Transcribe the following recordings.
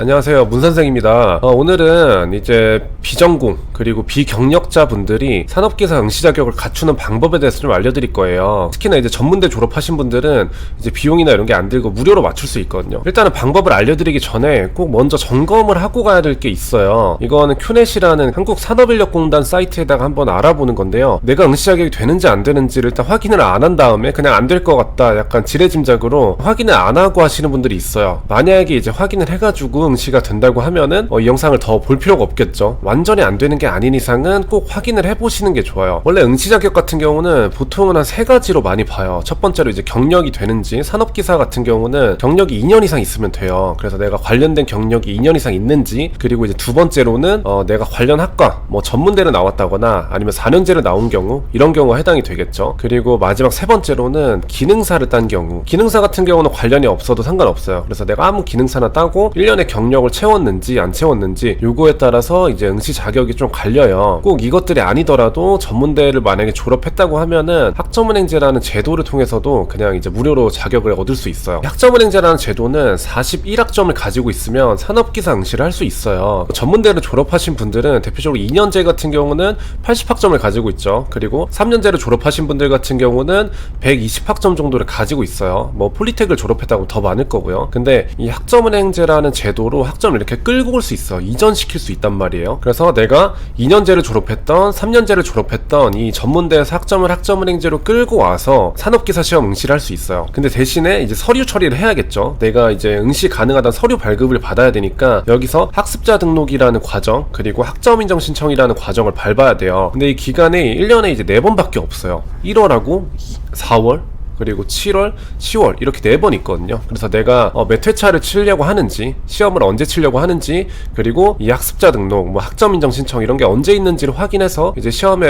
안녕하세요, 문선생입니다. 오늘은 이제 비전공 그리고 비경력자 분들이 산업기사 응시 자격을 갖추는 방법에 대해서 좀 알려드릴 거예요. 특히나 이제 전문대 졸업하신 분들은 이제 비용이나 이런 게 안 들고 무료로 맞출 수 있거든요. 일단은 방법을 알려드리기 전에 꼭 먼저 점검을 하고 가야 될 게 있어요. 이거는 큐넷이라는 한국산업인력공단 사이트에다가 한번 알아보는 건데요. 내가 응시 자격이 되는지 안 되는지를 일단 확인을 안 한 다음에 그냥 안 될 것 같다, 약간 지레짐작으로 확인을 안 하고 하시는 분들이 있어요. 만약에 이제 확인을 해가지고 응시가 된다고 하면은 이 영상을 더 볼 필요가 없겠죠. 완전히 안 되는 게 아닌 이상은 꼭 확인을 해보시는 게 좋아요. 원래 응시 자격 같은 경우는 보통은 한 세 가지로 많이 봐요. 첫 번째로 이제 경력이 되는지, 산업기사 같은 경우는 경력이 2년 이상 있으면 돼요. 그래서 내가 관련된 경력이 2년 이상 있는지, 그리고 이제 두 번째로는 내가 관련 학과, 뭐 전문대를 나왔다거나 아니면 4년제를 나온 경우, 이런 경우가 해당이 되겠죠. 그리고 마지막 세 번째로는 기능사를 딴 경우, 기능사 같은 경우는 관련이 없어도 상관없어요. 그래서 내가 아무 기능사나 따고 1년의 경력을 채웠는지 안 채웠는지, 요거에 따라서 이제 응시 자격이 좀 갈려요. 꼭 이것들이 아니더라도 전문대를 만약에 졸업했다고 하면은 학점은행제라는 제도를 통해서도 그냥 이제 무료로 자격을 얻을 수 있어요. 학점은행제라는 제도는 41학점을 가지고 있으면 산업기사 응시를 할 수 있어요. 전문대를 졸업하신 분들은 대표적으로 2년제 같은 경우는 80학점을 가지고 있죠. 그리고 3년제를 졸업하신 분들 같은 경우는 120학점 정도를 가지고 있어요. 뭐 폴리텍을 졸업했다고 더 많을 거고요. 근데 이 학점은행제라는 제도로 학점을 이렇게 끌고 올 수 있어. 이전시킬 수 있단 말이에요. 그래서 내가 2년제를 졸업했던 3년제를 졸업했던 이 전문대에서 학점을 학점은행제로 끌고 와서 산업기사 시험 응시를 할 수 있어요. 근데 대신에 이제 서류 처리를 해야겠죠. 내가 이제 응시 가능하다는 서류 발급을 받아야 되니까 여기서 학습자 등록이라는 과정, 그리고 학점 인정 신청이라는 과정을 밟아야 돼요. 근데 이 기간이 1년에 이제 4번밖에 없어요. 1월하고 4월, 그리고 7월, 10월 이렇게 4번 있거든요. 그래서 내가 몇 회차를 치려고 하는지, 시험을 언제 치려고 하는지, 그리고 이 학습자 등록, 뭐 학점 인정 신청 이런 게 언제 있는지를 확인해서 이제 시험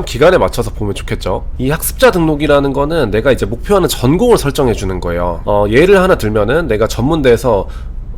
기간에 맞춰서 보면 좋겠죠. 이 학습자 등록이라는 거는 내가 이제 목표하는 전공을 설정해 주는 거예요. 예를 하나 들면은 내가 전문대에서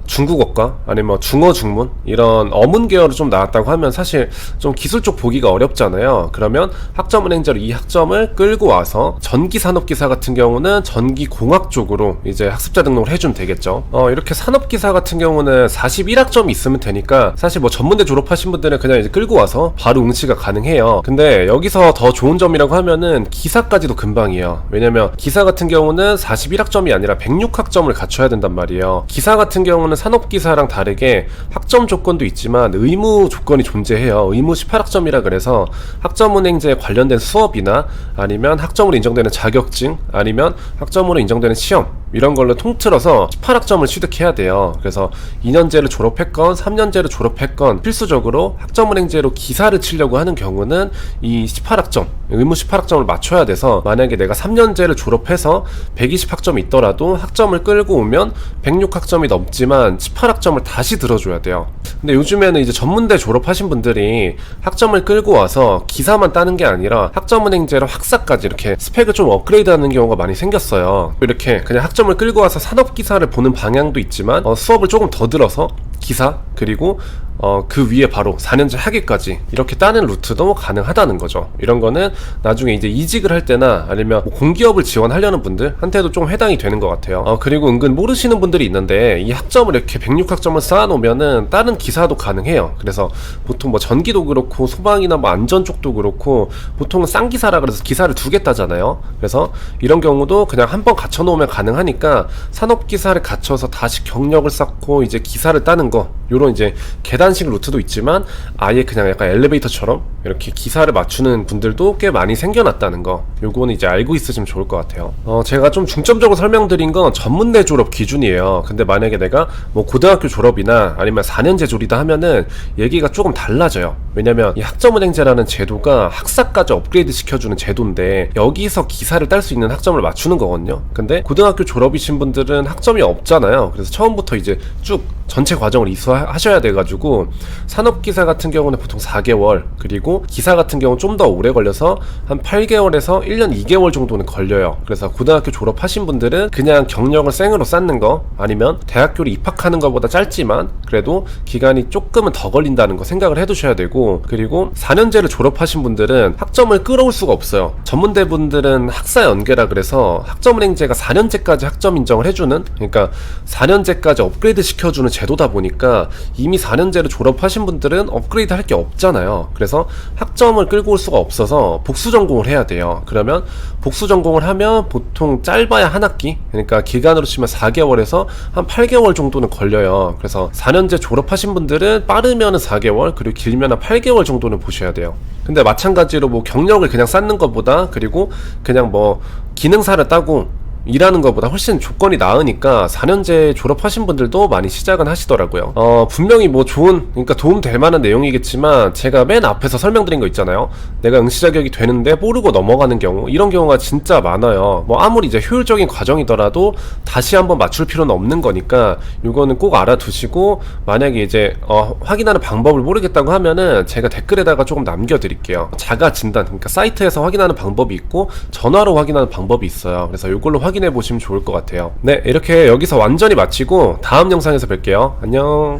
중국어과 아니면 중어 중문 이런 어문 계열을 좀 나왔다고 하면 사실 좀 기술 쪽 보기가 어렵잖아요. 그러면 학점은행제로 이 학점을 끌고 와서 전기산업기사 같은 경우는 전기공학 쪽으로 이제 학습자 등록을 해주면 되겠죠. 이렇게 산업기사 같은 경우는 41학점이 있으면 되니까 사실 뭐 전문대 졸업하신 분들은 그냥 이제 끌고 와서 바로 응시가 가능해요. 근데 여기서 더 좋은 점이라고 하면은 기사까지도 금방이에요. 왜냐면 기사 같은 경우는 41학점이 아니라 106학점을 갖춰야 된단 말이에요. 기사 같은 경우는 산업기사랑 다르게 학점 조건도 있지만 의무 조건이 존재해요. 의무 18학점이라 그래서 학점은행제에 관련된 수업이나 아니면 학점으로 인정되는 자격증, 아니면 학점으로 인정되는 시험, 이런 걸로 통틀어서 18학점을 취득해야 돼요. 그래서 2년제를 졸업했건 3년제를 졸업했건 필수적으로 학점은행제로 기사를 치려고 하는 경우는 이 18학점, 의무 18학점을 맞춰야 돼서, 만약에 내가 3년제를 졸업해서 120학점이 있더라도 학점을 끌고 오면 106학점이 넘지만 18학점을 다시 들어줘야 돼요. 근데 요즘에는 이제 전문대 졸업하신 분들이 학점을 끌고 와서 기사만 따는 게 아니라 학점은행제로 학사까지 이렇게 스펙을 좀 업그레이드 하는 경우가 많이 생겼어요. 이렇게 그냥 학점을 끌고 와서 산업기사를 보는 방향도 있지만 수업을 조금 더 들어서 기사, 그리고 그 위에 바로 4년제 학위까지 이렇게 따는 루트도 가능하다는 거죠. 이런 거는 나중에 이제 이직을 할 때나 아니면 뭐 공기업을 지원하려는 분들한테도 좀 해당이 되는 것 같아요. 그리고 은근 모르시는 분들이 있는데 이 학점을 이렇게 106학점을 쌓아놓으면은 다른 기사도 가능해요. 그래서 보통 뭐 전기도 그렇고 소방이나 뭐 안전 쪽도 그렇고 보통은 쌍기사라 그래서 기사를 2개 따잖아요. 그래서 이런 경우도 그냥 한번 갖춰놓으면 가능하니까 산업기사를 갖춰서 다시 경력을 쌓고 이제 기사를 따는 거, 요런 이제 계단식 루트도 있지만 아예 그냥 약간 엘리베이터처럼 이렇게 기사를 맞추는 분들도 꽤 많이 생겨났다는 거, 요거는 이제 알고 있으시면 좋을 것 같아요. 제가 좀 중점적으로 설명드린 건 전문대 졸업 기준이에요. 근데 만약에 내가 뭐 고등학교 졸업이나 아니면 4년제 졸이다 하면은 얘기가 조금 달라져요. 왜냐면 이 학점은행제라는 제도가 학사까지 업그레이드 시켜주는 제도인데 여기서 기사를 딸 수 있는 학점을 맞추는 거거든요. 근데 고등학교 졸업이신 분들은 학점이 없잖아요. 그래서 처음부터 이제 쭉 전체 과정을 이수하셔야 돼가지고 산업기사 같은 경우는 보통 4개월, 그리고 그리고 기사 같은 경우는 좀 더 오래 걸려서 한 8개월에서 1년 2개월 정도는 걸려요. 그래서 고등학교 졸업하신 분들은 그냥 경력을 생으로 쌓는 거, 아니면 대학교를 입학하는 것보다 짧지만 그래도 기간이 조금은 더 걸린다는 거 생각을 해두셔야 되고, 그리고 4년제를 졸업하신 분들은 학점을 끌어올 수가 없어요. 전문대 분들은 학사 연계라 그래서 학점은행제가 4년제까지 학점 인정을 해주는, 그러니까 4년제까지 업그레이드 시켜주는 제도다 보니까 이미 4년제를 졸업하신 분들은 업그레이드 할 게 없잖아요. 그래서 학점을 끌고 올 수가 없어서 복수 전공을 해야 돼요. 그러면 복수 전공을 하면 보통 짧아야 한 학기, 그러니까 기간으로 치면 4개월에서 한 8개월 정도는 걸려요. 그래서 4년제 졸업하신 분들은 빠르면은 4개월, 그리고 길면 한 8개월 정도는 보셔야 돼요. 근데 마찬가지로 뭐 경력을 그냥 쌓는 것보다, 그리고 그냥 뭐 기능사를 따고 일하는 것보다 훨씬 조건이 나으니까 4년제 졸업하신 분들도 많이 시작은 하시더라고요. 분명히 뭐 그러니까 도움 될 만한 내용이겠지만, 제가 맨 앞에서 설명드린 거 있잖아요. 내가 응시 자격이 되는데 모르고 넘어가는 경우, 이런 경우가 진짜 많아요. 뭐 아무리 이제 효율적인 과정이더라도 다시 한번 맞출 필요는 없는 거니까 이거는 꼭 알아두시고, 만약에 이제 확인하는 방법을 모르겠다고 하면은 제가 댓글에다가 조금 남겨드릴게요. 자가 진단, 그러니까 사이트에서 확인하는 방법이 있고 전화로 확인하는 방법이 있어요. 그래서 이걸로 확인해 보시면 좋을 것 같아요. 네, 이렇게 여기서 완전히 마치고 다음 영상에서 뵐게요. 안녕.